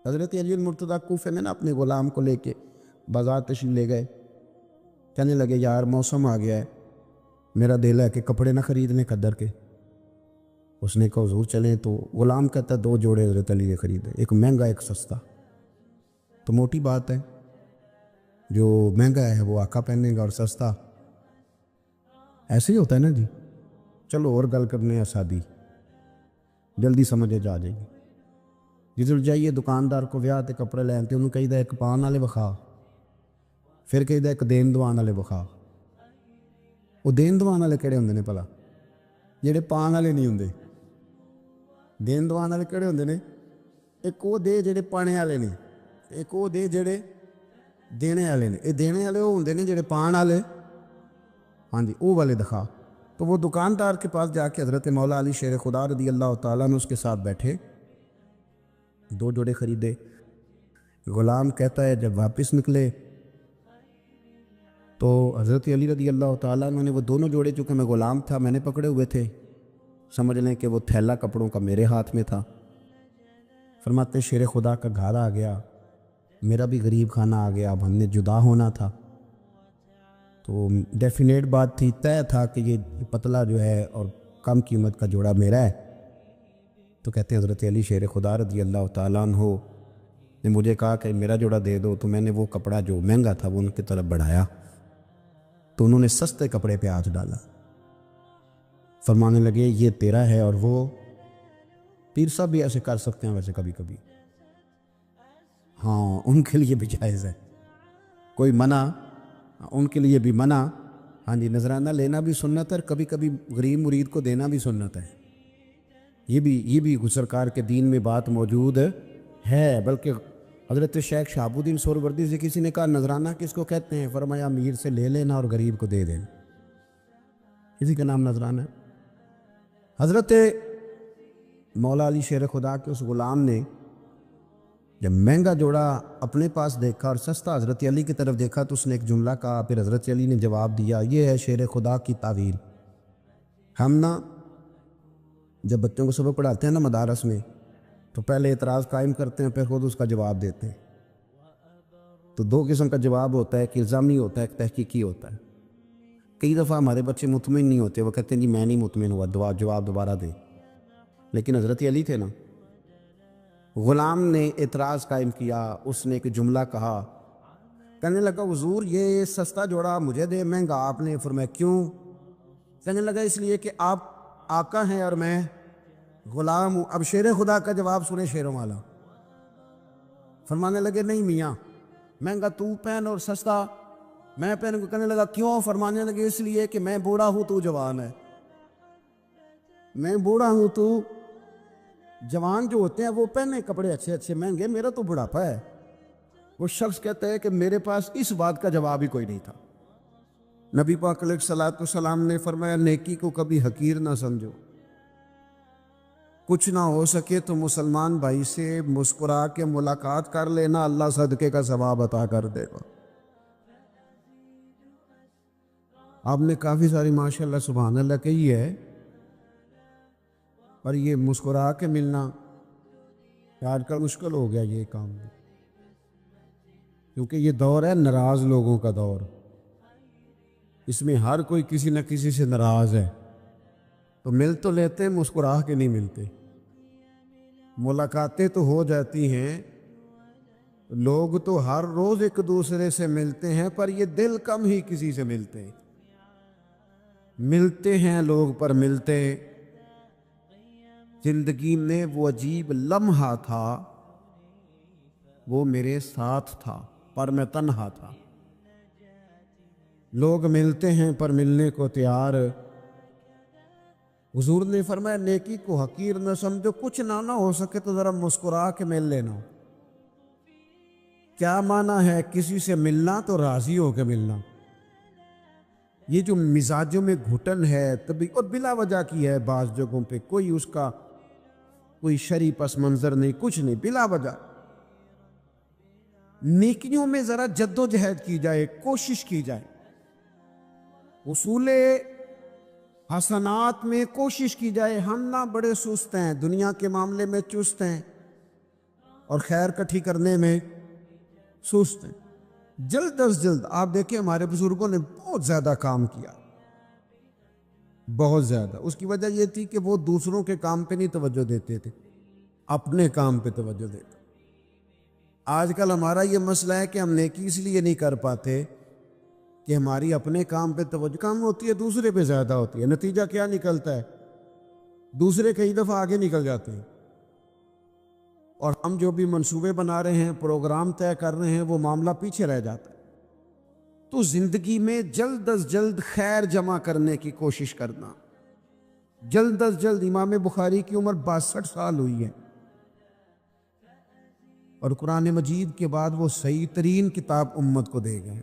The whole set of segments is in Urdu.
حضرت علی المرتضیٰ کوفے میں نا اپنے غلام کو لے کے بازار تشریف لے گئے. کہنے لگے یار موسم آ گیا ہے, میرا دل ہے کہ کپڑے نہ خریدنے قدر کے. اس نے کہا حضور چلیں. تو غلام کہتا ہے 2 جوڑے حضرت علی نے خریدے, ایک مہنگا ایک سستا. تو موٹی بات ہے, جو مہنگا ہے وہ آقا پہنے گا اور سستا ایسے ہی ہوتا ہے نا جی. چلو اور گل کرنے ہیں سادی, جلدی سمجھے جا جائے گی. جدھر جائیے دکاندار کو ویاہ تے کپڑے لین تے انہوں کہیدا ایک پان والے وکھا, پھر کہیدا ایک دین دوان والے وکھا. وہ دین دوان والے کہڑے ہوندے نے بھلا؟ جڑے پان والے نہیں ہوندے. دین دوان والے کہڑے ہوندے نے؟ ایک وہ دے جڑے پانے والے نے, ایک وہ دے جڑے دینے والے نے. یہ دینے والے وہ ہوندے نے جڑے پان والے, ہاں جی وہ والے دکھا. تو وہ دکاندار کے پاس جا کے حضرت مولا علی شیر خدا رضی اللہ تعالیٰ نے اس کے ساتھ بیٹھے, 2 جوڑے خریدے. غلام کہتا ہے جب واپس نکلے تو حضرت علی رضی اللہ تعالیٰ نے وہ دونوں جوڑے, چونکہ میں غلام تھا میں نے پکڑے ہوئے تھے, سمجھ لیں کہ وہ تھیلا کپڑوں کا میرے ہاتھ میں تھا. فرماتے ہیں شیر خدا کا گھر آ گیا, میرا بھی غریب خانہ آ گیا, اب ہم نے جدا ہونا تھا. تو ڈیفینیٹ بات تھی, طے تھا کہ یہ پتلا جو ہے اور کم قیمت کا جوڑا میرا ہے. تو کہتے ہیں حضرت علی شیر خدا رضی اللہ تعالیٰ عنہ نے مجھے کہا کہ میرا جوڑا دے دو. تو میں نے وہ کپڑا جو مہنگا تھا وہ ان کی طرف بڑھایا, تو انہوں نے سستے کپڑے پہ ہاتھ ڈالا. فرمانے لگے یہ تیرا ہے. اور وہ پیر صاحب بھی ایسے کر سکتے ہیں ویسے کبھی کبھی, ہاں ان کے لیے بھی جائز ہے, کوئی منع ان کے لیے بھی منع. ہاں جی نذرانہ لینا بھی سنت ہے, اور کبھی کبھی غریب مرید کو دینا بھی سنت ہے. یہ بھی سرکار کے دین میں بات موجود ہے. بلکہ حضرت شیخ شہاب الدین سہروردی سے کسی نے کہا نذرانہ کس کو کہتے ہیں؟ فرمایا امیر سے لے لینا اور غریب کو دے دینا, اسی کا نام نذرانہ ہے. حضرت مولا علی شیر خدا کے اس غلام نے جب مہنگا جوڑا اپنے پاس دیکھا اور سستا حضرت علی کی طرف دیکھا تو اس نے ایک جملہ کہا. پھر حضرت علی نے جواب دیا, یہ ہے شیر خدا کی تعویل. ہم نا جب بچوں کو سبق پڑھاتے ہیں نا مدارس میں, تو پہلے اعتراض قائم کرتے ہیں, پھر خود اس کا جواب دیتے ہیں. تو 2 قسم کا جواب ہوتا ہے, ایک الزامی ہوتا ہے, ایک تحقیقی ہوتا ہے. کئی دفعہ ہمارے بچے مطمئن نہیں ہوتے, وہ کہتے ہیں جی میں نہیں مطمئن ہوا, جواب دوبارہ دیں. لیکن حضرت علی تھے نا, غلام نے اعتراض قائم کیا, اس نے ایک جملہ کہا, کہنے لگا حضور یہ سستا جوڑا مجھے دے, مہنگا آپ نے. فرمایا کیوں؟ کہنے لگا اس لیے کہ آپ آقا ہیں اور میں غلام ہوں. اب شیر خدا کا جواب سنے شیروں والا. فرمانے لگے نہیں میاں, مہنگا تو پہن اور سستا میں پہن. کہنے لگا کیوں؟ فرمانے لگے اس لیے کہ میں بوڑھا ہوں تو جوان ہے. میں بوڑھا ہوں تو جوان جو ہوتے ہیں وہ پہنے کپڑے اچھے اچھے مہنگے, میرا تو بڑھاپا ہے. وہ شخص کہتا ہے کہ میرے پاس اس بات کا جواب ہی کوئی نہیں تھا. نبی پاک علیہ الصلوۃ والسلام نے فرمایا نیکی کو کبھی حقیر نہ سمجھو, کچھ نہ ہو سکے تو مسلمان بھائی سے مسکرا کے ملاقات کر لینا, اللہ صدقے کا ثواب عطا کر دے گا. آپ نے کافی ساری ماشاءاللہ سبحان اللہ کہی ہے, پر یہ مسکرا کے ملنا آج کل مشکل ہو گیا یہ کام, کیونکہ یہ دور ہے ناراض لوگوں کا دور. اس میں ہر کوئی کسی نہ کسی سے ناراض ہے, تو مل تو لیتے مسکرا کے نہیں ملتے. ملاقاتیں تو ہو جاتی ہیں, لوگ تو ہر روز ایک دوسرے سے ملتے ہیں, پر یہ دل کم ہی کسی سے ملتے ہیں. ملتے ہیں لوگ پر ملتے. زندگی میں وہ عجیب لمحہ تھا, وہ میرے ساتھ تھا پر میں تنہا تھا. لوگ ملتے ہیں پر ملنے کو تیار. حضور نے فرمایا نیکی کو حقیر نہ سمجھو, کچھ نہ ہو سکے تو ذرا مسکرا کے مل لینا. کیا معنی ہے کسی سے ملنا؟ تو راضی ہو کے ملنا. یہ جو مزاجوں میں گھٹن ہے تبھی اور بلا وجہ کی ہے, بعض جگہوں پہ کوئی اس کا کوئی شرعی پس منظر نہیں, کچھ نہیں, بلا وجہ. نیکیوں میں ذرا جد و جہد کی جائے, کوشش کی جائے. اصول حسنات میں کوشش کی جائے. ہم نہ بڑے سست ہیں, دنیا کے معاملے میں چست ہیں, اور خیر کٹھی کرنے میں سست ہیں. جلد از جلد آپ دیکھیں ہمارے بزرگوں نے بہت زیادہ کام کیا، بہت زیادہ. اس کی وجہ یہ تھی کہ وہ دوسروں کے کام پہ نہیں توجہ دیتے تھے، اپنے کام پہ توجہ دیتے. آج کل ہمارا یہ مسئلہ ہے کہ ہم نیکی اس لیے نہیں کر پاتے کہ ہماری اپنے کام پہ توجہ کم ہوتی ہے، دوسرے پہ زیادہ ہوتی ہے. نتیجہ کیا نکلتا ہے؟ دوسرے کئی دفعہ آگے نکل جاتے ہیں، اور ہم جو بھی منصوبے بنا رہے ہیں، پروگرام طے کر رہے ہیں، وہ معاملہ پیچھے رہ جاتا ہے. تو زندگی میں جلد از جلد خیر جمع کرنے کی کوشش کرنا. جلد از جلد. امام بخاری کی عمر 62 سال ہوئی ہے، اور قرآن مجید کے بعد وہ صحیح ترین کتاب امت کو دے گئے.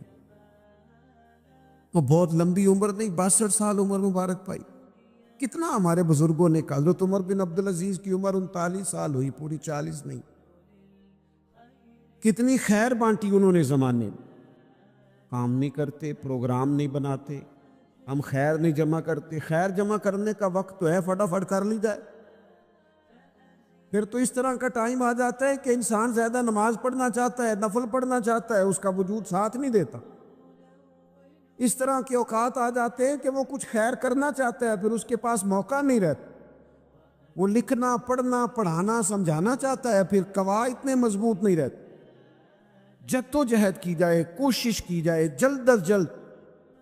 وہ بہت لمبی عمر نہیں، 62 سال عمر مبارک پائی. کتنا ہمارے بزرگوں نے کہا. حضرت عمر بن عبدالعزیز کی عمر 39 سال ہوئی، پوری 40 نہیں. کتنی خیر بانٹی انہوں نے زمانے میں. کام نہیں کرتے، پروگرام نہیں بناتے، ہم خیر نہیں جمع کرتے. خیر جمع کرنے کا وقت تو ہے، فٹافٹ کر لی جائے. پھر تو اس طرح کا ٹائم آ جاتا ہے کہ انسان زیادہ نماز پڑھنا چاہتا ہے، نفل پڑھنا چاہتا ہے، اس کا وجود ساتھ نہیں دیتا. اس طرح کے اوقات آ جاتے ہیں کہ وہ کچھ خیر کرنا چاہتا ہے، پھر اس کے پاس موقع نہیں رہتا. وہ لکھنا، پڑھنا، پڑھانا، سمجھانا چاہتا ہے، پھر قواعد اتنے مضبوط نہیں رہتے. جد و جہد کی جائے، کوشش کی جائے جلد از جلد.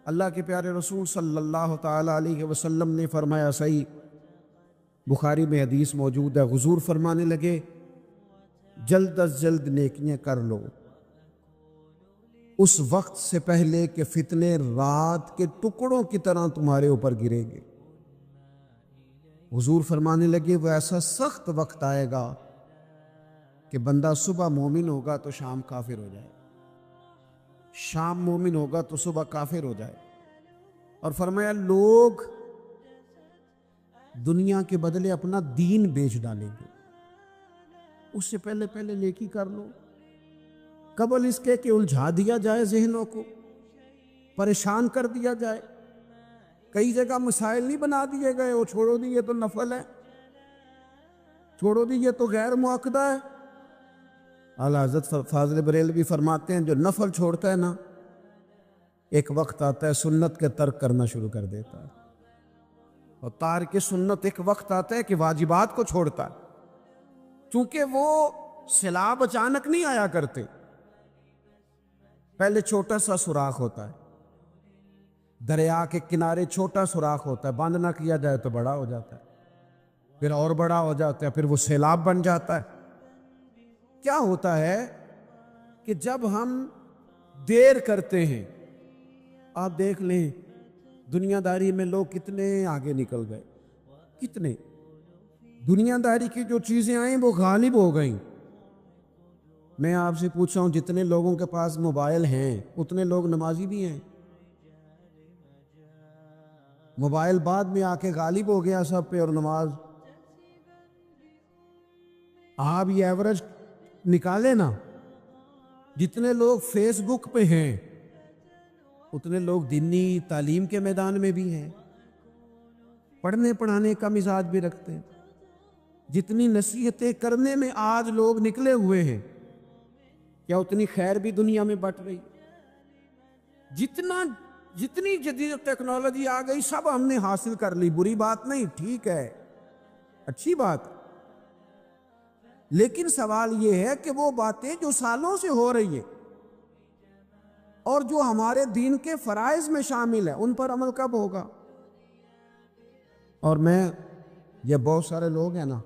اللہ کے پیارے رسول صلی اللہ تعالی علیہ وسلم نے فرمایا، صحیح بخاری میں حدیث موجود ہے، حضور فرمانے لگے جلد از جلد نیکیاں کر لو اس وقت سے پہلے کہ فتنے رات کے ٹکڑوں کی طرح تمہارے اوپر گریں گے. حضور فرمانے لگے وہ ایسا سخت وقت آئے گا کہ بندہ صبح مومن ہوگا تو شام کافر ہو جائے، شام مومن ہوگا تو صبح کافر ہو جائے. اور فرمایا لوگ دنیا کے بدلے اپنا دین بیچ ڈالیں گے. اس سے پہلے پہلے نیکی کر لو، قبل اس کے کہ الجھا دیا جائے، ذہنوں کو پریشان کر دیا جائے. کئی جگہ مسائل نہیں بنا دیے گئے، وہ چھوڑو دی یہ تو نفل ہے، چھوڑو دی یہ تو غیر معاقدہ ہے. اعلیٰ حضرت فاضل بریلوی فرماتے ہیں جو نفل چھوڑتا ہے نا، ایک وقت آتا ہے سنت کے ترک کرنا شروع کر دیتا ہے. اور تارک سنت ایک وقت آتا ہے کہ واجبات کو چھوڑتا ہے. چونکہ وہ سیلاب اچانک نہیں آیا کرتے، پہلے چھوٹا سا سوراخ ہوتا ہے، دریا کے کنارے چھوٹا سوراخ ہوتا ہے، بند نہ کیا جائے تو بڑا ہو جاتا ہے، پھر اور بڑا ہو جاتا ہے، پھر وہ سیلاب بن جاتا ہے. کیا ہوتا ہے کہ جب ہم دیر کرتے ہیں، آپ دیکھ لیں دنیا داری میں لوگ کتنے آگے نکل گئے، کتنے دنیا داری کی جو چیزیں آئیں وہ غالب ہو گئیں. میں آپ سے پوچھا ہوں جتنے لوگوں کے پاس موبائل ہیں اتنے لوگ نمازی بھی ہیں. موبائل بعد میں آ کے غالب ہو گیا سب پہ، اور نماز آپ یہ ایوریج نکالے نا، جتنے لوگ فیس بک پہ ہیں اتنے لوگ دینی تعلیم کے میدان میں بھی ہیں، پڑھنے پڑھانے کا مزاج بھی رکھتے ہیں. جتنی نصیحتیں کرنے میں آج لوگ نکلے ہوئے ہیں، کیا اتنی خیر بھی دنیا میں بٹ رہی؟ جتنی جدید ٹیکنالوجی آ گئی سب ہم نے حاصل کر لی، بری بات نہیں، ٹھیک ہے، اچھی بات. لیکن سوال یہ ہے کہ وہ باتیں جو سالوں سے ہو رہی ہیں اور جو ہمارے دین کے فرائض میں شامل ہیں ان پر عمل کب ہوگا؟ اور میں یہ بہت سارے لوگ ہیں نا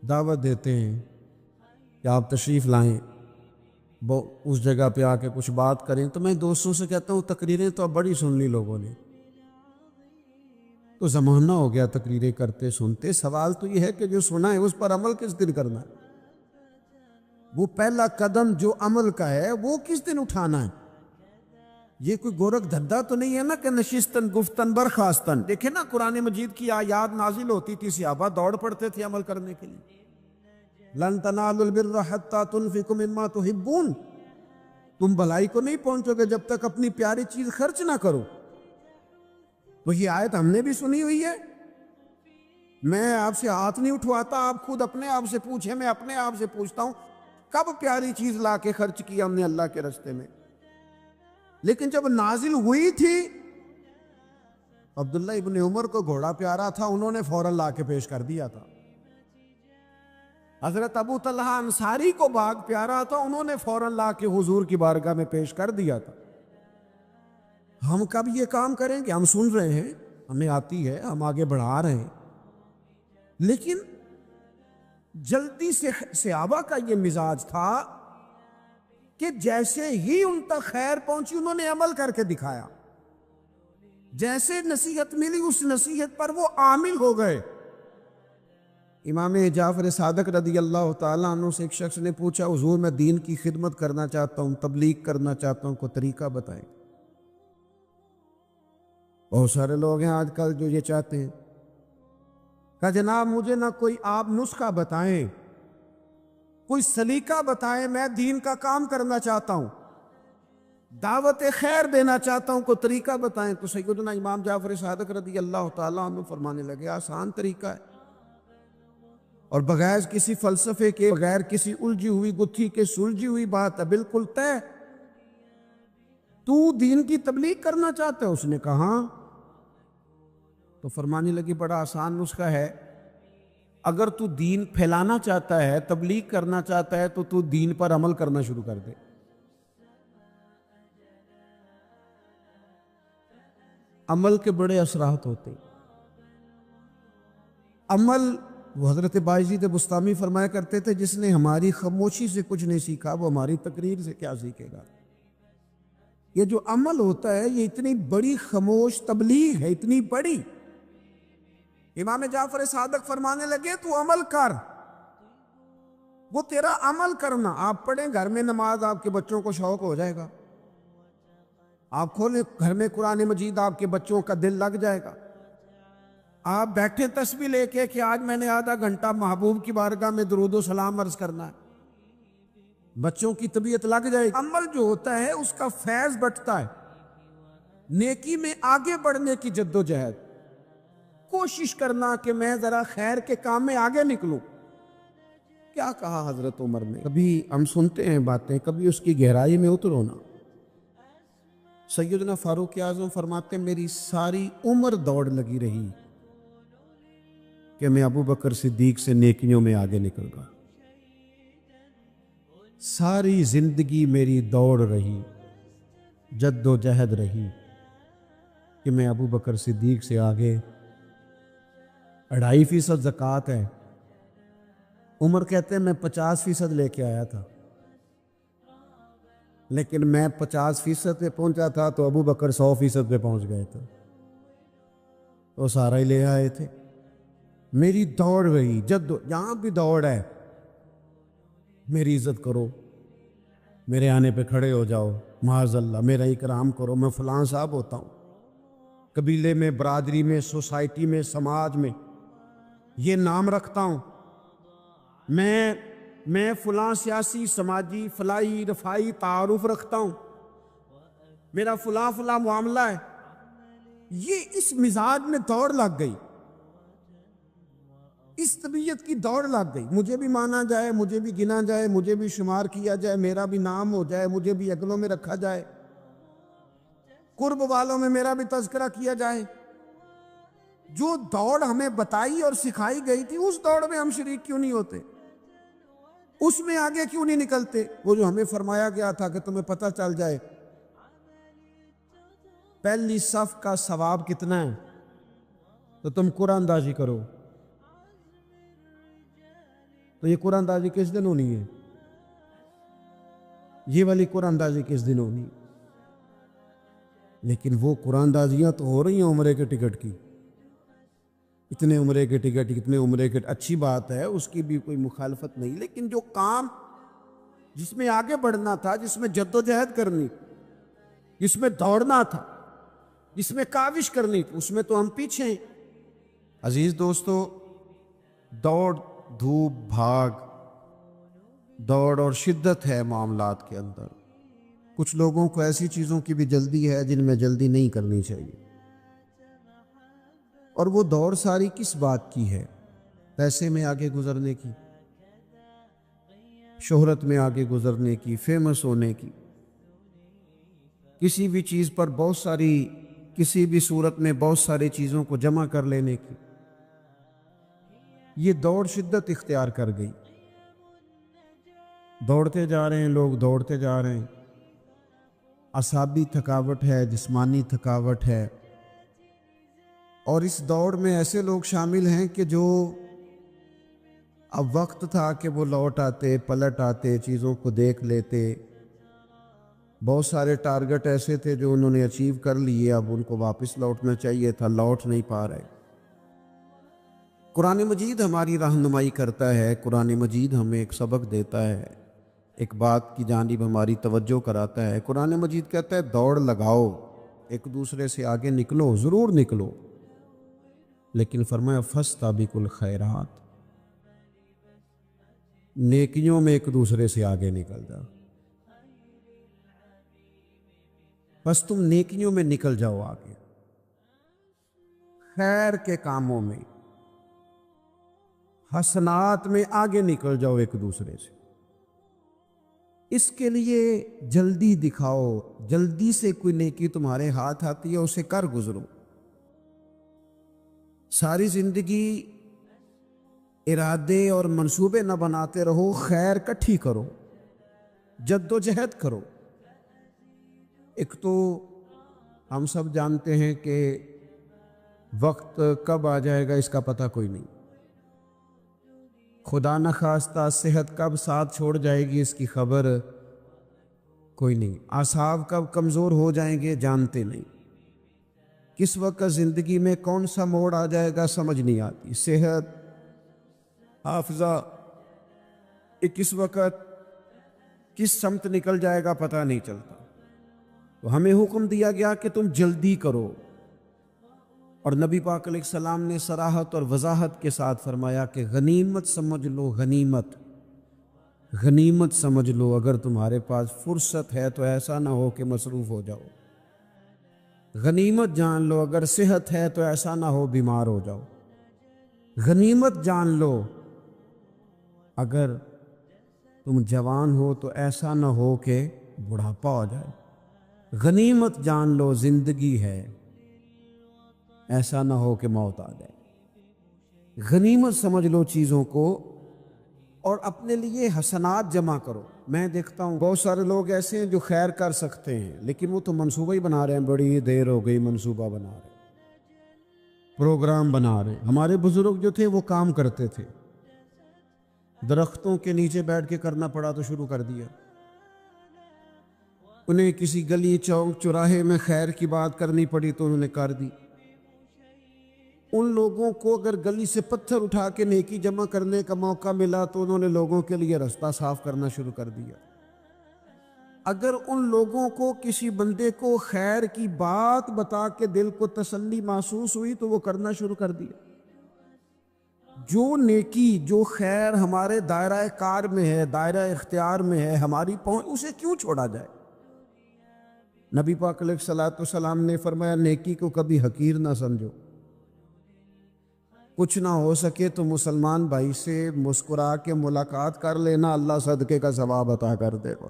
دعوت دیتے ہیں کہ آپ تشریف لائیں، اس جگہ پہ آ کے کچھ بات کریں، تو میں دوستوں سے کہتا ہوں تقریریں تو اب بڑی سن لی لوگوں نے، تو زمانہ ہو گیا تقریریں کرتے سنتے. سوال تو یہ ہے کہ جو سنا ہے اس پر عمل کس دن کرنا ہے؟ وہ پہلا قدم جو عمل کا ہے وہ کس دن اٹھانا ہے؟ یہ کوئی گورکھ دھندا تو نہیں ہے نا کہ نشستن گفتن برخاستن. دیکھیں نا قرآن مجید کی آیات نازل ہوتی تھی، صحابہ دوڑ پڑتے تھے عمل کرنے کے لیے. لن تنالوا البر حتى تنفقوا مما تحبون، تم بھلائی کو نہیں پہنچو گے جب تک اپنی پیاری چیز خرچ نہ کرو. تو یہ آیت ہم نے بھی سنی ہوئی ہے، میں آپ سے ہاتھ نہیں اٹھواتا، آپ خود اپنے آپ سے پوچھیں، میں اپنے آپ سے پوچھتا ہوں کب پیاری چیز لا کے خرچ کیا ہم نے اللہ کے راستے میں؟ لیکن جب نازل ہوئی تھی، عبداللہ ابن عمر کو گھوڑا پیارا تھا، انہوں نے فوراً لا کے پیش کر دیا تھا۔ حضرت ابو طلحہ انصاری کو باغ پیارا تھا، انہوں نے فوراً لا کے حضور کی بارگاہ میں پیش کر دیا تھا۔ ہم کب یہ کام کریں گے؟ ہم سن رہے ہیں، ہمیں آتی ہے، ہم آگے بڑھا رہے ہیں، لیکن جلدی سے صحابہ کا یہ مزاج تھا کہ جیسے ہی ان تک خیر پہنچی انہوں نے عمل کر کے دکھایا، جیسے نصیحت ملی اس نصیحت پر وہ عامل ہو گئے۔ امام جعفر صادق رضی اللہ تعالیٰ عنہ سے ایک شخص نے پوچھا، حضور میں دین کی خدمت کرنا چاہتا ہوں، تبلیغ کرنا چاہتا ہوں، کوئی طریقہ بتائیں۔ بہت سارے لوگ ہیں آج کل جو یہ چاہتے ہیں، کہا جناب مجھے نہ کوئی آپ نسخہ بتائیں، کوئی سلیقہ بتائیں، میں دین کا کام کرنا چاہتا ہوں، دعوت خیر دینا چاہتا ہوں، کوئی طریقہ بتائیں۔ تو سیدنا امام جعفر صادق رضی اللہ تعالیٰ عنہ فرمانے لگے، آسان طریقہ ہے، اور بغیر کسی فلسفے کے، بغیر کسی الجھی ہوئی گتھی کے، سلجھی ہوئی بات ہے، بالکل طے۔ تو دین کی تبلیغ کرنا چاہتا ہے؟ اس نے کہا ہاں۔ تو فرمانے لگی بڑا آسان نسخہ ہے، اگر تو دین پھیلانا چاہتا ہے، تبلیغ کرنا چاہتا ہے، تو تو دین پر عمل کرنا شروع کر دے۔ عمل کے بڑے اثرات ہوتے ہیں۔ عمل، وہ حضرت بایزید بسطامی فرمایا کرتے تھے، جس نے ہماری خاموشی سے کچھ نہیں سیکھا وہ ہماری تقریر سے کیا سیکھے گا۔ یہ جو عمل ہوتا ہے یہ اتنی بڑی خاموش تبلیغ ہے، اتنی بڑی۔ امام جعفر صادق فرمانے لگے تو عمل کر، وہ تیرا عمل کرنا۔ آپ پڑھیں گھر میں نماز، آپ کے بچوں کو شوق ہو جائے گا، آپ کھولیں گھر میں قرآن مجید، آپ کے بچوں کا دل لگ جائے گا۔ آپ بیٹھے تسبیح لے کے کہ آج میں نے آدھا گھنٹہ محبوب کی بارگاہ میں درود و سلام عرض کرنا ہے، بچوں کی طبیعت لگ جائے گی۔ عمل جو ہوتا ہے اس کا فیض بٹتا ہے، نیکی میں آگے بڑھنے کی جد و جہد، کوشش کرنا کہ میں ذرا خیر کے کام میں آگے نکلوں۔ کیا کہا حضرت عمر نے؟ کبھی ہم سنتے ہیں باتیں، کبھی اس کی گہرائی میں اترو نا۔ سیدنا فاروق اعظم فرماتے ہیں میری ساری عمر دوڑ لگی رہی کہ میں ابو بکر صدیق سے نیکیوں میں آگے نکل گا، ساری زندگی میری دوڑ رہی، جد و جہد رہی کہ میں ابو بکر صدیق سے آگے۔ 2.5% زکوٰۃ ہے، عمر کہتے ہیں میں 50% لے کے آیا تھا، لیکن میں 50% پہ پہنچا تھا تو ابو بکر 100% پہ پہنچ گئے تھے، تو سارا ہی لے آئے تھے۔ میری دوڑ رہی، یہاں بھی دوڑ ہے، میری عزت کرو، میرے آنے پہ کھڑے ہو جاؤ، معاذ اللہ میرا اکرام کرو، میں فلاں صاحب ہوتا ہوں، قبیلے میں، برادری میں، سوسائٹی میں، سماج میں یہ نام رکھتا ہوں، میں فلاں سیاسی، سماجی، فلاحی، رفائی تعارف رکھتا ہوں، میرا فلاں معاملہ ہے۔ یہ اس مزاج میں دوڑ لگ گئی، اس طبیعت کی دوڑ لگ گئی، مجھے بھی مانا جائے، مجھے بھی گنا جائے، مجھے بھی شمار کیا جائے، میرا بھی نام ہو جائے، مجھے بھی اگلوں میں رکھا جائے، قرب والوں میں میرا بھی تذکرہ کیا جائے۔ جو دوڑ ہمیں بتائی اور سکھائی گئی تھی اس دوڑ میں ہم شریک کیوں نہیں ہوتے؟ اس میں آگے کیوں نہیں نکلتے؟ وہ جو ہمیں فرمایا گیا تھا کہ تمہیں پتہ چل جائے پہلی صف کا ثواب کتنا ہے تو تم قرآن اندازی کرو، تو یہ قرآن اندازی کس دن ہونی ہے؟ یہ والی قرآن اندازی کس دن ہونی؟ لیکن وہ قرآن اندازیاں تو ہو رہی ہیں عمرے کے ٹکٹ کی، اتنے عمرے کے ٹکٹ، اتنے عمرے کے، اچھی بات ہے، اس کی بھی کوئی مخالفت نہیں، لیکن جو کام جس میں آگے بڑھنا تھا، جس میں جد و جہد کرنی، جس میں دوڑنا تھا، جس میں کاوش کرنی تھی، اس میں تو ہم پیچھے ہیں۔ عزیز دوستو، دوڑ دھوپ بھاگ، دوڑ اور شدت ہے معاملات کے اندر۔ کچھ لوگوں کو ایسی چیزوں کی بھی جلدی ہے جن میں جلدی نہیں کرنی چاہیے، اور وہ دوڑ ساری کس بات کی ہے؟ پیسے میں آگے گزرنے کی، شہرت میں آگے گزرنے کی، فیمس ہونے کی، کسی بھی چیز پر بہت ساری، کسی بھی صورت میں بہت ساری چیزوں کو جمع کر لینے کی۔ یہ دوڑ شدت اختیار کر گئی، دوڑتے جا رہے ہیں لوگ، دوڑتے جا رہے ہیں، اعصابی تھکاوٹ ہے، جسمانی تھکاوٹ ہے، اور اس دوڑ میں ایسے لوگ شامل ہیں کہ جو اب وقت تھا کہ وہ لوٹ آتے، پلٹ آتے، چیزوں کو دیکھ لیتے، بہت سارے ٹارگٹ ایسے تھے جو انہوں نے اچیو کر لیے، اب ان کو واپس لوٹنا چاہیے تھا، لوٹ نہیں پا رہے۔ قرآن مجید ہماری رہنمائی کرتا ہے، قرآن مجید ہمیں ایک سبق دیتا ہے، ایک بات کی جانب ہماری توجہ کراتا ہے۔ قرآن مجید کہتا ہے دوڑ لگاؤ، ایک دوسرے سے آگے نکلو، ضرور نکلو، لیکن فرمایا فاستبقوا الخیرات، نیکیوں میں ایک دوسرے سے آگے نکل جاؤ، بس تم نیکیوں میں نکل جاؤ آگے، خیر کے کاموں میں، حسنات میں آگے نکل جاؤ ایک دوسرے سے۔ اس کے لیے جلدی دکھاؤ، جلدی سے کوئی نیکی تمہارے ہاتھ آتی ہے اسے کر گزرو۔ ساری زندگی ارادے اور منصوبے نہ بناتے رہو، خیر کٹھی کرو، جد و جہد کرو۔ ایک تو ہم سب جانتے ہیں کہ وقت کب آ جائے گا اس کا پتہ کوئی نہیں، خدا نخواستہ صحت کب ساتھ چھوڑ جائے گی اس کی خبر کوئی نہیں، اعصاب کب کمزور ہو جائیں گے جانتے نہیں، کس وقت زندگی میں کون سا موڑ آ جائے گا سمجھ نہیں آتی، صحت، حافظہ کس وقت کس سمت نکل جائے گا پتہ نہیں چلتا۔ تو ہمیں حکم دیا گیا کہ تم جلدی کرو، اور نبی پاک علیہ السلام نے صراحت اور وضاحت کے ساتھ فرمایا کہ غنیمت سمجھ لو، غنیمت، غنیمت سمجھ لو، اگر تمہارے پاس فرصت ہے تو ایسا نہ ہو کہ مصروف ہو جاؤ، غنیمت جان لو، اگر صحت ہے تو ایسا نہ ہو بیمار ہو جاؤ، غنیمت جان لو، اگر تم جوان ہو تو ایسا نہ ہو کہ بڑھاپا ہو جائے، غنیمت جان لو زندگی ہے، ایسا نہ ہو کہ موت آ جائے۔ غنیمت سمجھ لو چیزوں کو، اور اپنے لیے حسنات جمع کرو۔ میں دیکھتا ہوں بہت سارے لوگ ایسے ہیں جو خیر کر سکتے ہیں لیکن وہ تو منصوبہ ہی بنا رہے ہیں، بڑی دیر ہو گئی منصوبہ بنا رہے ہیں، پروگرام بنا رہے ہیں۔ ہمارے بزرگ جو تھے وہ کام کرتے تھے، درختوں کے نیچے بیٹھ کے کرنا پڑا تو شروع کر دیا، انہیں کسی گلی چوک چوراہے میں خیر کی بات کرنی پڑی تو انہوں نے کر دی۔ ان لوگوں کو اگر گلی سے پتھر اٹھا کے نیکی جمع کرنے کا موقع ملا تو انہوں نے لوگوں کے لیے رستہ صاف کرنا شروع کر دیا۔ اگر ان لوگوں کو کسی بندے کو خیر کی بات بتا کے دل کو تسلی محسوس ہوئی تو وہ کرنا شروع کر دیا۔ جو نیکی، جو خیر ہمارے دائرہ کار میں ہے، دائرہ اختیار میں ہے، ہماری پہنچ، اسے کیوں چھوڑا جائے؟ نبی پاک علیہ الصلوۃ والسلام نے فرمایا نیکی کو کبھی حقیر نہ سمجھو، کچھ نہ ہو سکے تو مسلمان بھائی سے مسکرا کے ملاقات کر لینا، اللہ صدقے کا ثواب عطا کر دے گا۔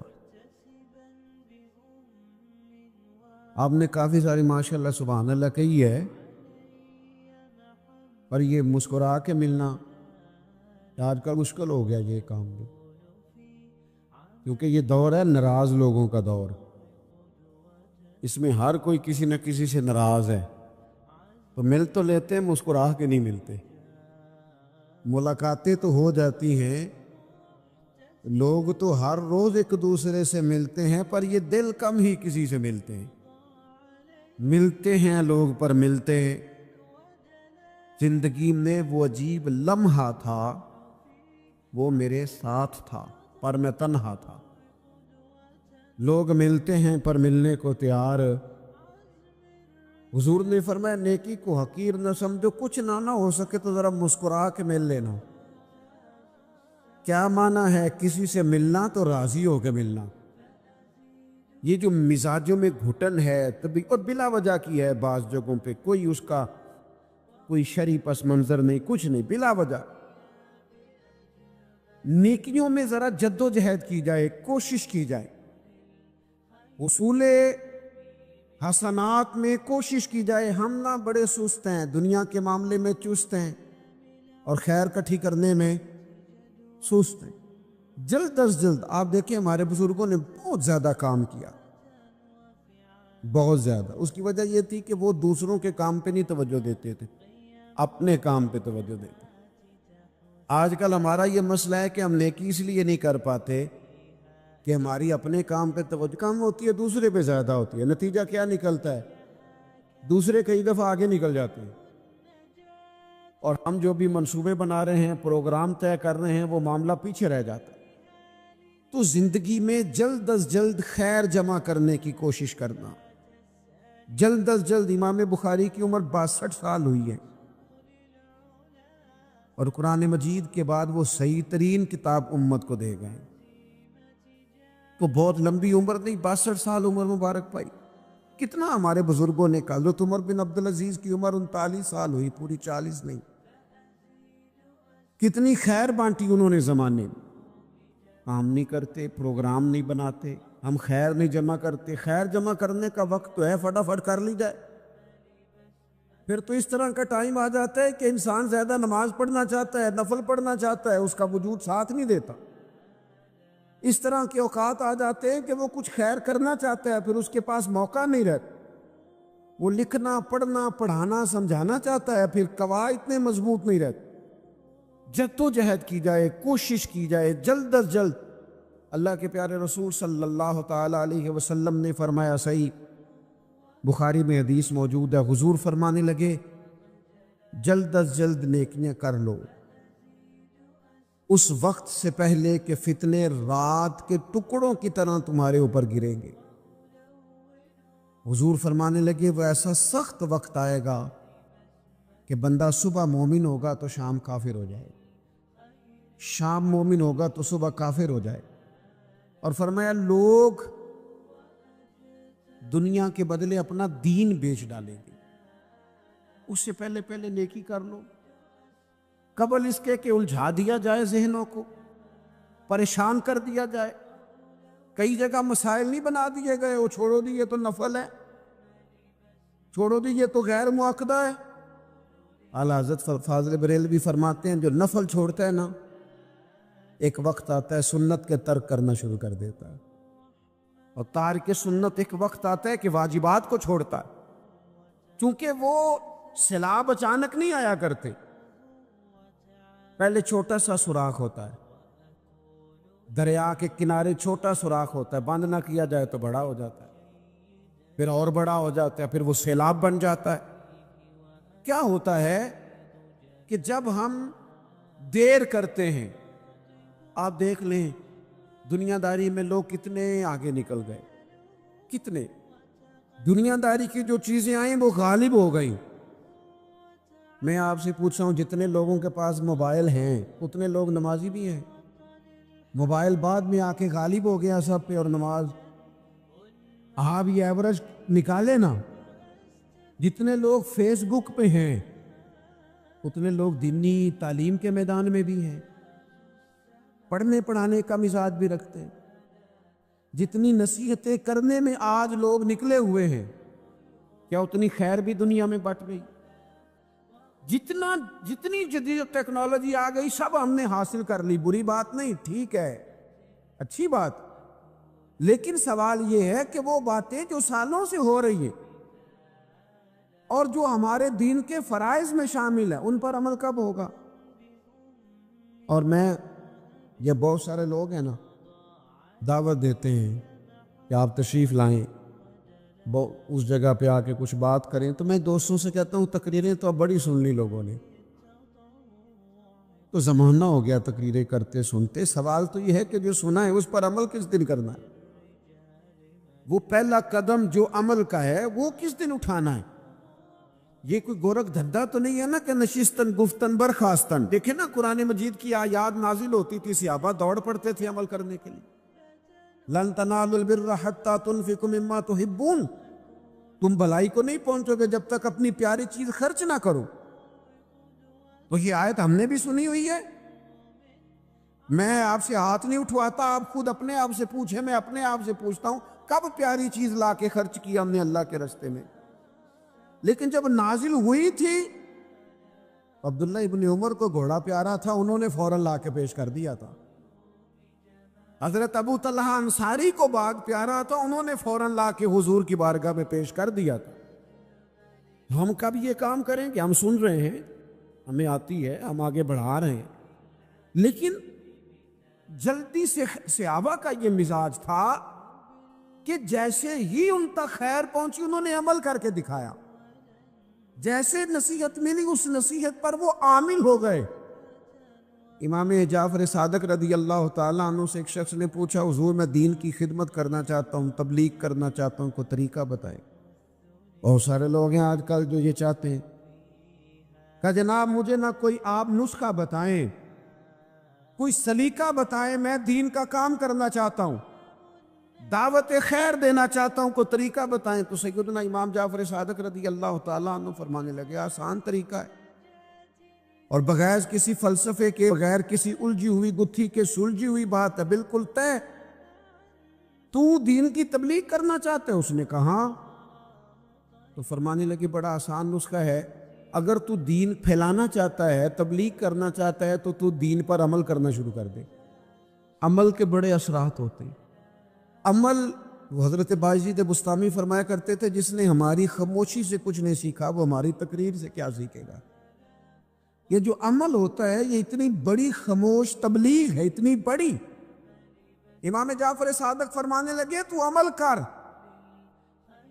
آپ نے کافی ساری ماشاءاللہ سبحان اللہ کہی ہے، پر یہ مسکرا کے ملنا آج کل مشکل ہو گیا یہ کام بھی، کیونکہ یہ دور ہے ناراض لوگوں کا دور، اس میں ہر کوئی کسی نہ کسی سے ناراض ہے، تو مل تو لیتے ہیں، مسکرا کے نہیں ملتے۔ ملاقاتیں تو ہو جاتی ہیں، لوگ تو ہر روز ایک دوسرے سے ملتے ہیں، پر یہ دل کم ہی کسی سے ملتے ہیں، ملتے ہیں لوگ پر ملتے ہیں۔ زندگی میں وہ عجیب لمحہ تھا، وہ میرے ساتھ تھا پر میں تنہا تھا۔ لوگ ملتے ہیں پر ملنے کو تیار۔ حضور نے فرمایا نیکی کو حقیر نہ سمجھو، کچھ نہ ہو سکے تو ذرا مسکرا کے مل لینا۔ کیا معنی ہے کسی سے ملنا؟ تو راضی ہو کے ملنا۔ یہ جو مزاجوں میں گھٹن ہے اور بلا وجہ کی ہے، بعض جگہوں پہ کوئی اس کا کوئی شرعی پس منظر نہیں، کچھ نہیں، بلا وجہ نیکیوں میں ذرا جد و جہد کی جائے، کوشش کی جائے، اصول حسنات میں کوشش کی جائے۔ ہم نہ بڑے سست ہیں، دنیا کے معاملے میں چست ہیں اور خیر کٹھی کرنے میں سست ہیں۔ جلد از جلد آپ دیکھیں ہمارے بزرگوں نے بہت زیادہ کام کیا، بہت زیادہ۔ اس کی وجہ یہ تھی کہ وہ دوسروں کے کام پہ نہیں توجہ دیتے تھے، اپنے کام پہ توجہ دیتے۔ آج کل ہمارا یہ مسئلہ ہے کہ ہم نیکی اس لیے نہیں کر پاتے کہ ہماری اپنے کام پہ توجہ کم ہوتی ہے، دوسرے پہ زیادہ ہوتی ہے۔ نتیجہ کیا نکلتا ہے؟ دوسرے کئی دفعہ آگے نکل جاتے ہیں، اور ہم جو بھی منصوبے بنا رہے ہیں، پروگرام طے کر رہے ہیں، وہ معاملہ پیچھے رہ جاتا ہے۔ تو زندگی میں جلد از جلد خیر جمع کرنے کی کوشش کرنا، جلد از جلد۔ امام بخاری کی عمر 62 سال ہوئی ہے، اور قرآن مجید کے بعد وہ صحیح ترین کتاب امت کو دے گئے، تو بہت لمبی عمر نہیں، 62 سال عمر مبارک پائی۔ کتنا ہمارے بزرگوں نے کہا، حضرت عمر بن عبدالعزیز کی عمر 39 سال ہوئی، پوری 40 نہیں۔ کتنی خیر بانٹی انہوں نے زمانے میں۔ کام نہیں کرتے، پروگرام نہیں بناتے، ہم خیر نہیں جمع کرتے۔ خیر جمع کرنے کا وقت تو ہے، فٹافٹ کر لی جائے۔ پھر تو اس طرح کا ٹائم آ جاتا ہے کہ انسان زیادہ نماز پڑھنا چاہتا ہے، نفل پڑھنا چاہتا ہے، اس کا وجود ساتھ نہیں دیتا۔ اس طرح کے اوقات آ جاتے ہیں کہ وہ کچھ خیر کرنا چاہتا ہے، پھر اس کے پاس موقع نہیں رہتا۔ وہ لکھنا، پڑھنا، پڑھانا، سمجھانا چاہتا ہے، پھر قواعد اتنے مضبوط نہیں رہتے۔ جد و جہد کی جائے، کوشش کی جائے، جلد از جلد۔ اللہ کے پیارے رسول صلی اللہ تعالی علیہ وسلم نے فرمایا، صحیح بخاری میں حدیث موجود ہے، حضور فرمانے لگے، جلد از جلد نیکیاں کر لو اس وقت سے پہلے کہ فتنے رات کے ٹکڑوں کی طرح تمہارے اوپر گریں گے۔ حضور فرمانے لگے، وہ ایسا سخت وقت آئے گا کہ بندہ صبح مومن ہوگا تو شام کافر ہو جائے، شام مومن ہوگا تو صبح کافر ہو جائے۔ اور فرمایا، لوگ دنیا کے بدلے اپنا دین بیچ ڈالیں گے۔ اس سے پہلے پہلے نیکی کر لو، قبل اس کے کہ الجھا دیا جائے، ذہنوں کو پریشان کر دیا جائے۔ کئی جگہ مسائل نہیں بنا دیے گئے، وہ چھوڑو دی یہ تو نفل ہے، چھوڑو دی یہ تو غیر معاقدہ ہے۔ اعلیٰ حضرت فاضل بریلوی فرماتے ہیں، جو نفل چھوڑتا ہے نا، ایک وقت آتا ہے سنت کے ترک کرنا شروع کر دیتا ہے، اور تارک سنت ایک وقت آتا ہے کہ واجبات کو چھوڑتا ہے۔ چونکہ وہ سیلاب اچانک نہیں آیا کرتے، پہلے چھوٹا سا سوراخ ہوتا ہے، دریا کے کنارے چھوٹا سوراخ ہوتا ہے، بند نہ کیا جائے تو بڑا ہو جاتا ہے، پھر اور بڑا ہو جاتا ہے، پھر وہ سیلاب بن جاتا ہے۔ کیا ہوتا ہے کہ جب ہم دیر کرتے ہیں، آپ دیکھ لیں دنیا داری میں لوگ کتنے آگے نکل گئے، کتنے دنیا داری کی جو چیزیں آئیں وہ غالب ہو گئیں۔ میں آپ سے پوچھ رہا ہوں، جتنے لوگوں کے پاس موبائل ہیں اتنے لوگ نمازی بھی ہیں؟ موبائل بعد میں آ کے غالب ہو گیا سب پہ، اور نماز آپ یہ ایوریج نکالے نا، جتنے لوگ فیس بک پہ ہیں اتنے لوگ دینی تعلیم کے میدان میں بھی ہیں، پڑھنے پڑھانے کا مزاج بھی رکھتے ہیں۔ جتنی نصیحتیں کرنے میں آج لوگ نکلے ہوئے ہیں، کیا اتنی خیر بھی دنیا میں بٹ گئی؟ جتنی جدید ٹیکنالوجی آ گئی سب ہم نے حاصل کر لی، بری بات نہیں، ٹھیک ہے، اچھی بات، لیکن سوال یہ ہے کہ وہ باتیں جو سالوں سے ہو رہی ہیں اور جو ہمارے دین کے فرائض میں شامل ہیں، ان پر عمل کب ہوگا؟ اور میں یہ بہت سارے لوگ ہیں نا، دعوت دیتے ہیں کہ آپ تشریف لائیں، اس جگہ پہ آ کے کچھ بات کریں، تو میں دوستوں سے کہتا ہوں تقریریں تو اب بڑی سن لی لوگوں نے، تو زمانہ ہو گیا تقریریں کرتے سنتے۔ سوال تو یہ ہے کہ جو سنا ہے اس پر عمل کس دن کرنا ہے؟ وہ پہلا قدم جو عمل کا ہے وہ کس دن اٹھانا ہے؟ یہ کوئی گورکھ دھندا تو نہیں ہے نا کہ نشستن گفتن برخاستن۔ دیکھیں نا قرآن مجید کی آیات نازل ہوتی تھی، صحابہ دوڑ پڑتے تھے عمل کرنے کے لیے۔ لن تنالوا البر حتى تنفقوا مما تحبون، تم بھلائی کو نہیں پہنچو گے جب تک اپنی پیاری چیز خرچ نہ کرو۔ تو یہ آیت ہم نے بھی سنی ہوئی ہے. میں آپ سے ہاتھ نہیں اٹھواتا, آپ خود اپنے آپ سے پوچھیں. میں اپنے آپ سے پوچھتا ہوں کب پیاری چیز لا کے خرچ کیا ہم نے اللہ کے راستے میں. لیکن جب نازل ہوئی تھی, عبداللہ ابن عمر کو گھوڑا پیارا تھا, انہوں نے فوراً لا کے پیش کر دیا تھا. حضرت ابو طلحہ انصاری کو باغ پیارا تھا, انہوں نے فوراً لا کے حضور کی بارگاہ میں پیش کر دیا تھا. ہم کب یہ کام کریں کہ ہم سن رہے ہیں, ہمیں آتی ہے, ہم آگے بڑھا رہے ہیں, لیکن جلدی سے صحابہ کا یہ مزاج تھا کہ جیسے ہی ان تک خیر پہنچی انہوں نے عمل کر کے دکھایا. جیسے نصیحت ملی اس نصیحت پر وہ عامل ہو گئے. امام جعفر صادق رضی اللہ تعالیٰ عنہ سے ایک شخص نے پوچھا, حضور میں دین کی خدمت کرنا چاہتا ہوں, تبلیغ کرنا چاہتا ہوں, کوئی طریقہ بتائیں. بہت سارے لوگ ہیں آج کل جو یہ چاہتے ہیں. کہا جناب مجھے نہ کوئی آپ نسخہ بتائیں, کوئی سلیقہ بتائیں, میں دین کا کام کرنا چاہتا ہوں, دعوت خیر دینا چاہتا ہوں, کوئی طریقہ بتائیں. تو سیدنا امام جعفر صادق رضی اللہ تعالیٰ عنہ فرمانے لگے, آسان طریقہ ہے, اور بغیر کسی فلسفے کے, بغیر کسی الجھی ہوئی گتھی کے, سلجھی ہوئی بات ہے, بالکل طے. تو دین کی تبلیغ کرنا چاہتے ہے؟ اس نے کہا. تو فرمانے لگے بڑا آسان نسخہ ہے, اگر تو دین پھیلانا چاہتا ہے, تبلیغ کرنا چاہتا ہے, تو دین پر عمل کرنا شروع کر دے. عمل کے بڑے اثرات ہوتے ہیں. عمل, حضرت باجید بستامی فرمایا کرتے تھے, جس نے ہماری خاموشی سے کچھ نہیں سیکھا وہ ہماری تقریر سے کیا سیکھے گا. یہ جو عمل ہوتا ہے یہ اتنی بڑی خاموش تبلیغ ہے, اتنی بڑی. امام جعفر صادق فرمانے لگے تو عمل کر,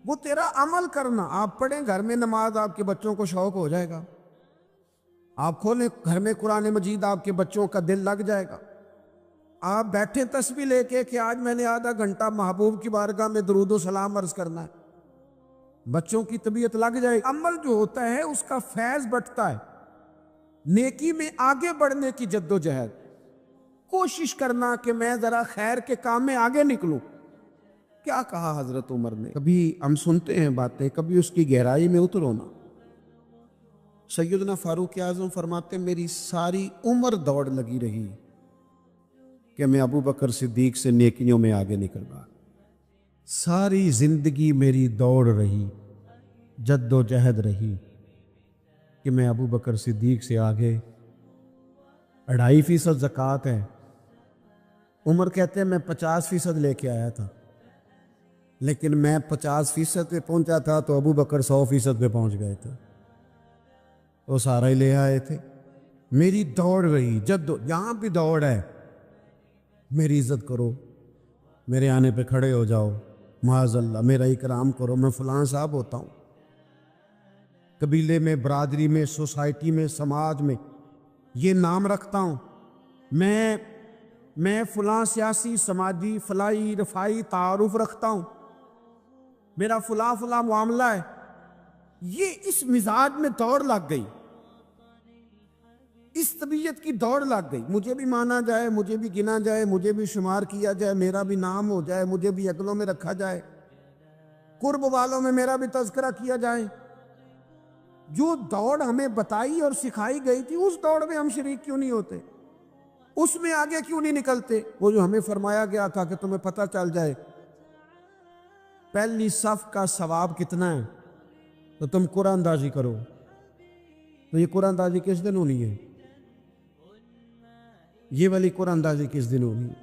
وہ تیرا عمل کرنا. آپ پڑھیں گھر میں نماز, آپ کے بچوں کو شوق ہو جائے گا. آپ کھولیں گھر میں قرآن مجید, آپ کے بچوں کا دل لگ جائے گا. آپ بیٹھیں تسبیح لے کے کہ آج میں نے آدھا گھنٹہ محبوب کی بارگاہ میں درود و سلام عرض کرنا ہے, بچوں کی طبیعت لگ جائے. عمل جو ہوتا ہے اس کا فیض بٹتا ہے. نیکی میں آگے بڑھنے کی جد و جہد, کوشش کرنا کہ میں ذرا خیر کے کام میں آگے نکلوں. کیا کہا حضرت عمر نے, کبھی ہم سنتے ہیں باتیں, کبھی اس کی گہرائی میں اترو نا. سیدنا فاروق اعظم فرماتے میری ساری عمر دوڑ لگی رہی کہ میں ابو بکر صدیق سے نیکیوں میں آگے نکل رہا. ساری زندگی میری دوڑ رہی, جد و جہد رہی کہ میں ابو بکر صدیق سے آگے. 2.5% زکوٰۃ ہے. عمر کہتے ہیں میں 50% لے کے آیا تھا, لیکن میں 50% پہ پہنچا تھا تو ابو بکر 100% پہ پہنچ گئے تھے, وہ سارا ہی لے آئے تھے. میری دوڑ رہی, یہاں بھی دوڑ ہے. میری عزت کرو, میرے آنے پہ کھڑے ہو جاؤ, معاذ اللہ میرا اکرام کرو, میں فلاں صاحب ہوتا ہوں. قبیلے میں, برادری میں, سوسائٹی میں, سماج میں یہ نام رکھتا ہوں, میں فلاں سیاسی, سماجی, فلاحی, رفائی تعارف رکھتا ہوں, میرا فلاں معاملہ ہے. یہ اس مزاج میں دوڑ لگ گئی, اس طبیعت کی دوڑ لگ گئی. مجھے بھی مانا جائے, مجھے بھی گنا جائے, مجھے بھی شمار کیا جائے, میرا بھی نام ہو جائے, مجھے بھی عقلوں میں رکھا جائے, قرب والوں میں میرا بھی تذکرہ کیا جائے. جو دوڑ ہمیں بتائی اور سکھائی گئی تھی اس دوڑ میں ہم شریک کیوں نہیں ہوتے, اس میں آگے کیوں نہیں نکلتے. وہ جو ہمیں فرمایا گیا تھا کہ تمہیں پتہ چل جائے پہلی صف کا ثواب کتنا ہے تو تم قرآن اندازی کرو. تو یہ قرآن اندازی کس دن ہونی ہے, یہ والی قرآن اندازی کس دن ہونی ہے.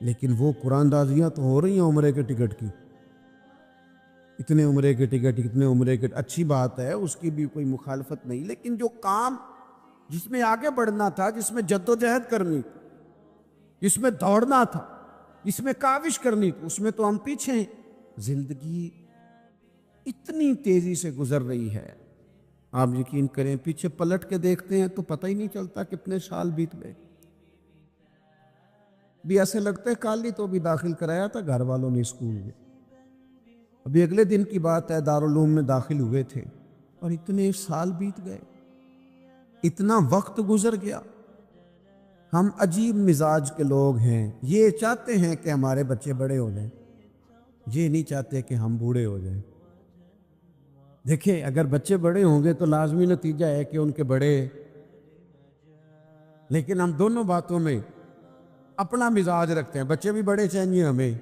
لیکن وہ قرآن اندازیاں تو ہو رہی ہیں عمرے کے ٹکٹ کی, اتنے عمرے کے ٹکٹ, اتنے عمرے کے, اچھی بات ہے, اس کی بھی کوئی مخالفت نہیں. لیکن جو کام جس میں آگے بڑھنا تھا, جس میں جد و جہد کرنی تھی, جس میں دوڑنا تھا, جس میں کاوش کرنی تھی, اس میں تو ہم پیچھے ہیں. زندگی اتنی تیزی سے گزر رہی ہے, آپ یقین کریں پیچھے پلٹ کے دیکھتے ہیں تو پتہ ہی نہیں چلتا کتنے سال بیت گئے. بھی ایسے لگتا ہے کل ہی تو بھی داخل کرایا تھا گھر والوں نے اسکول میں, ابھی اگلے دن کی بات ہے دارالعلوم میں داخل ہوئے تھے اور اتنے سال بیت گئے, اتنا وقت گزر گیا. ہم عجیب مزاج کے لوگ ہیں, یہ چاہتے ہیں کہ ہمارے بچے بڑے ہو جائیں, یہ نہیں چاہتے کہ ہم بوڑھے ہو جائیں. دیکھیں اگر بچے بڑے ہوں گے تو لازمی نتیجہ ہے کہ ان کے بڑے، لیکن ہم دونوں باتوں میں اپنا مزاج رکھتے ہیں، بچے بھی بڑے چاہیے ہمیں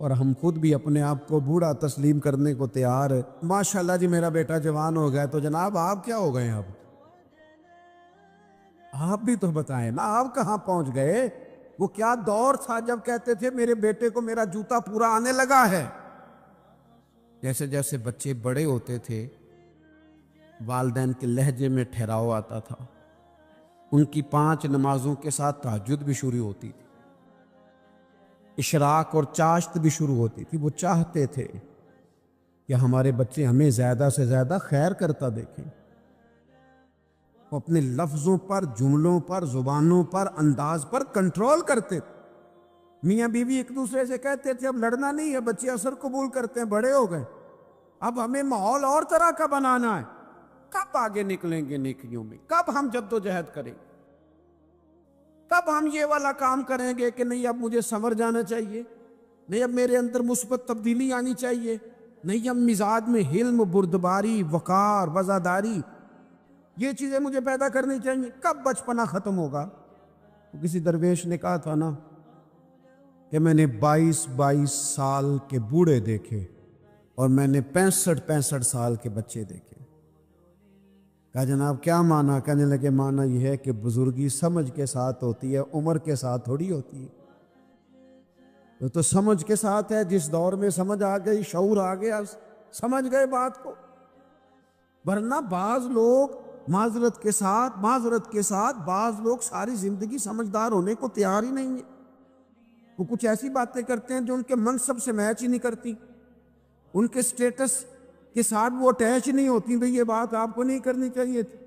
اور ہم خود بھی اپنے آپ کو بوڑھا تسلیم کرنے کو تیار ہے۔ ماشاءاللہ جی میرا بیٹا جوان ہو گیا، تو جناب آپ کیا ہو گئے؟ اب آپ بھی تو بتائیں نا، آپ کہاں پہنچ گئے؟ وہ کیا دور تھا جب کہتے تھے میرے بیٹے کو میرا جوتا پورا آنے لگا ہے۔ جیسے جیسے بچے بڑے ہوتے تھے والدین کے لہجے میں ٹھہراؤ آتا تھا، ان کی 5 نمازوں کے ساتھ تہجد بھی شروع ہوتی تھی، اشراق اور چاشت بھی شروع ہوتی تھی۔ وہ چاہتے تھے کہ ہمارے بچے ہمیں زیادہ سے زیادہ خیر کرتا دیکھیں۔ وہ اپنے لفظوں پر، جملوں پر، زبانوں پر، انداز پر کنٹرول کرتے تھے۔ میاں بیوی ایک دوسرے سے کہتے تھے اب لڑنا نہیں ہے، بچے اثر قبول کرتے ہیں، بڑے ہو گئے، اب ہمیں ماحول اور طرح کا بنانا ہے۔ کب آگے نکلیں گے نیکیوں میں؟ کب ہم جد و جہد کریں گے؟ کب ہم یہ والا کام کریں گے کہ نہیں اب مجھے سنور جانا چاہیے، نہیں اب میرے اندر مثبت تبدیلی آنی چاہیے، نہیں اب مزاج میں حلم، بردباری، وقار، وفاداری، یہ چیزیں مجھے پیدا کرنی چاہیے؟ کب بچپنا ختم ہوگا؟ کسی درویش نے کہا تھا نا کہ میں نے 22 سال کے بوڑھے دیکھے اور میں نے 65 سال کے بچے دیکھے۔ کہا جناب کیا معنی؟ کہنے لگے معنی یہ ہے کہ بزرگی سمجھ کے ساتھ ہوتی ہے، عمر کے ساتھ تھوڑی ہوتی ہے۔ تو سمجھ کے ساتھ ہے، جس دور میں سمجھ آ گئی، شعور آ گیا، سمجھ گئے بات کو۔ ورنہ بعض لوگ معذرت کے ساتھ بعض لوگ ساری زندگی سمجھدار ہونے کو تیار ہی نہیں ہیں۔ وہ کچھ ایسی باتیں کرتے ہیں جو ان کے منصب سے میچ ہی نہیں کرتی، ان کے سٹیٹس کے ساتھ وہ اٹیچ نہیں ہوتی۔ بھئی یہ بات آپ کو نہیں کرنی چاہیے تھی،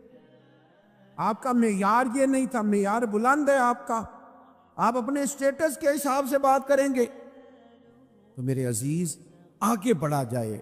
آپ کا معیار یہ نہیں تھا، معیار بلند ہے آپ کا، آپ اپنے سٹیٹس کے حساب سے بات کریں گے۔ تو میرے عزیز آگے بڑھا جائے،